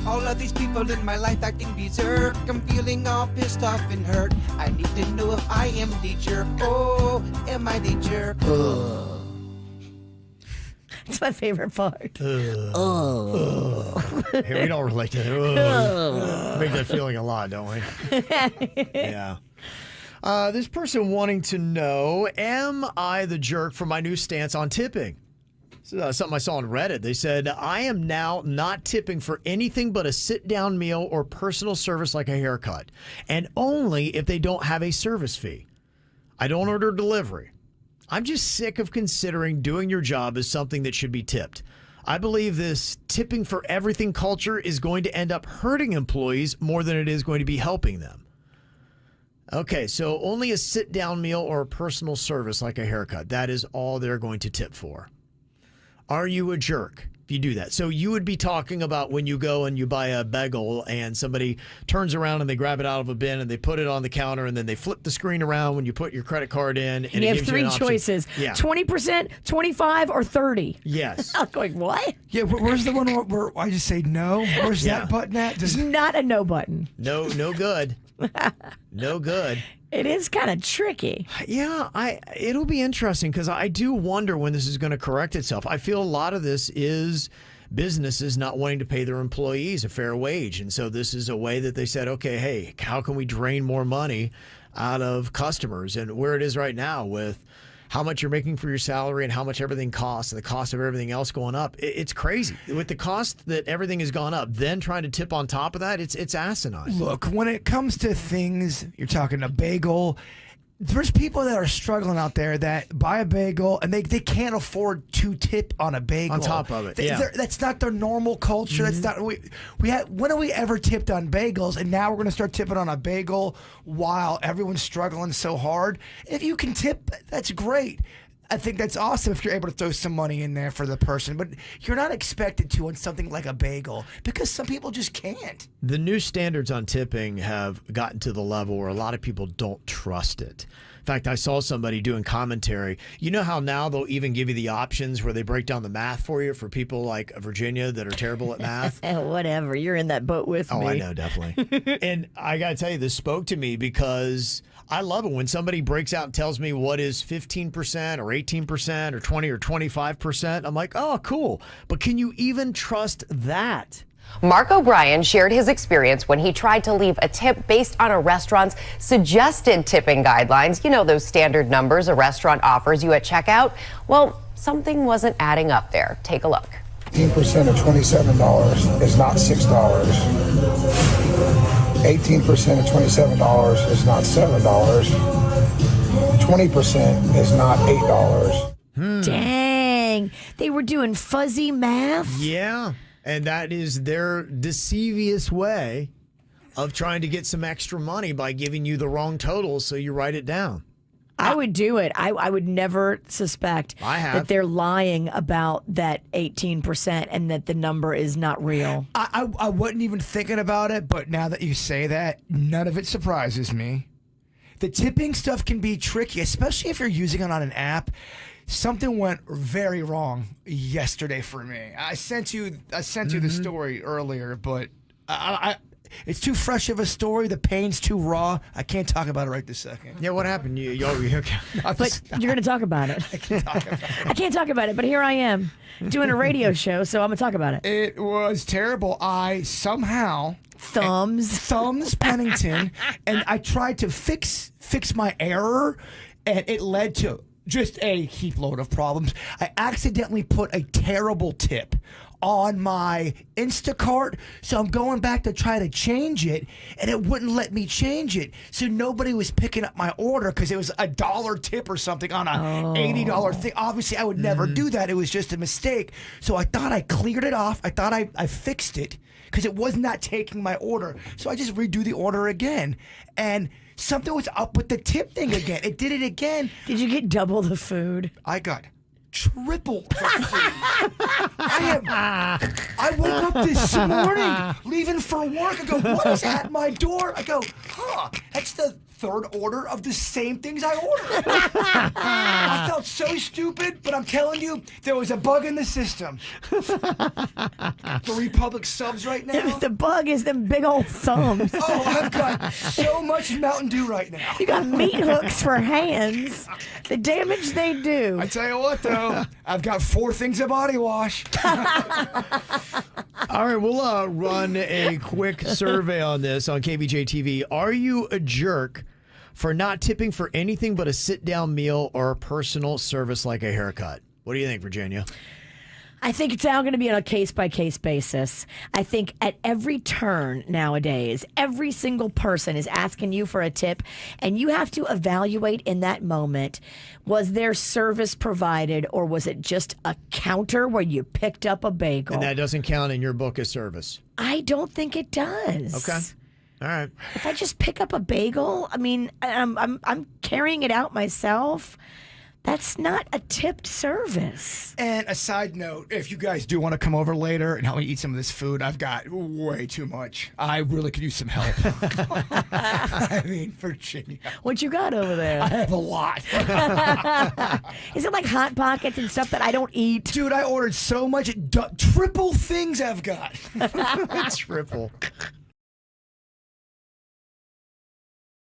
All of these people in my life acting berserk. I'm feeling all pissed off and hurt. I need to know if I am the jerk. Oh, am I the jerk? It's my favorite part. Hey, we don't relate to that. Make that feeling a lot, don't we? Yeah. This person wanting to know, am I the jerk for my new stance on tipping? Something I saw on Reddit. They said, I am now not tipping for anything but a sit-down meal or personal service like a haircut, and only if they don't have a service fee. I don't order delivery. I'm just sick of considering doing your job as something that should be tipped. I believe this tipping for everything culture is going to end up hurting employees more than it is going to be helping them. Okay, so only a sit-down meal or a personal service like a haircut. That is all they're going to tip for. Are you a jerk if you do that? So you would be talking about when you go and you buy a bagel and somebody turns around and they grab it out of a bin and they put it on the counter and then they flip the screen around when you put your credit card in. And you it have gives three you an option. choices. Yeah. 20%, 25, or 30. Yes. I'm going, what? Yeah, where's the one where I just say no? Where's Yeah. that button at? It's not a no button. No good. No good. It is kind of tricky. Yeah, it'll be interesting because I do wonder when this is going to correct itself. I feel a lot of this is businesses not wanting to pay their employees a fair wage. And so this is a way that they said, okay, hey, how can we drain more money out of customers? And where it is right now with how much you're making for your salary and how much everything costs and the cost of everything else going up. It's crazy. With the cost that everything has gone up, then trying to tip on top of that, it's asinine. Look, when it comes to things, you're talking a bagel, there's people that are struggling out there that buy a bagel and they can't afford to tip on a bagel. On top of it, yeah. That's not their normal culture. That's not when have we ever tipped on bagels? And now we're going to start tipping on a bagel while everyone's struggling so hard. If you can tip, that's great. I think that's awesome if you're able to throw some money in there for the person, but you're not expected to on something like a bagel because some people just can't. The new standards on tipping have gotten to the level where a lot of people don't trust it. In fact, I saw somebody doing commentary. You know how now they'll even give you the options where they break down the math for you for people like Virginia that are terrible at math? Whatever. You're in that boat with me. Oh, I know, definitely. And I got to tell you, this spoke to me because I love it when somebody breaks out and tells me what is 15% or 18% or 20 or 25%. I'm like, oh, cool. But can you even trust that? Mark O'Brien shared his experience when he tried to leave a tip based on a restaurant's suggested tipping guidelines. You know, those standard numbers a restaurant offers you at checkout. Well, something wasn't adding up there. Take a look. 18% of $27 is not $6. 18% of $27 is not $7. 20% is not $8. Dang. They were doing fuzzy math? Yeah. And that is their deceivious way of trying to get some extra money by giving you the wrong total so you write it down. I would do it. I would never suspect that they're lying about that 18% and that the number is not real. I wasn't even thinking about it, but now that you say that, none of it surprises me. The tipping stuff can be tricky, especially if you're using it on an app. Something went very wrong yesterday for me. I sent you the story earlier, but it's too fresh of a story. The pain's too raw. I can't talk about it right this second. Yeah, what happened? But you're going to talk about it. I can't talk about it, but here I am doing a radio show, so I'm going to talk about it. It was terrible. I somehow... Thumbs Pennington, and I tried to fix my error, and it led to just a heap load of problems. I accidentally put a terrible tip on my Instacart, so I'm going back to try to change it, and it wouldn't let me change it. So nobody was picking up my order because it was $1 tip or something on a $80 thing. Obviously, I would never do that. It was just a mistake. So I thought I cleared it off. I thought I fixed it because it was not taking my order. So I just redo the order again, and something was up with the tip thing again. It did it again. Did you get double the food? I got triple the food. I woke up this morning leaving for work. I go, what is at my door? I go, that's the third order of the same things I ordered. I felt so stupid, but I'm telling you, there was a bug in the system. 3 Publix subs right now. The bug is them big old thumbs. Oh, I've got so much Mountain Dew right now. You got meat hooks for hands. The damage they do. I tell you what, though, I've got 4 things of body wash. All right, we'll run a quick survey on this on KVJ TV. Are you a jerk for not tipping for anything but a sit-down meal or a personal service like a haircut? What do you think, Virginia? I think it's now going to be on a case-by-case basis. I think at every turn nowadays, every single person is asking you for a tip, and you have to evaluate in that moment, was there service provided or was it just a counter where you picked up a bagel? And that doesn't count in your book as service. I don't think it does. Okay. All right. If I just pick up a bagel, I mean, I'm carrying it out myself. That's not a tipped service. And a side note, if you guys do want to come over later and help me eat some of this food, I've got way too much. I really could use some help. I mean, Virginia. What you got over there? I have a lot. Is it like Hot Pockets and stuff that I don't eat? Dude, I ordered so much. Triple things I've got. Triple.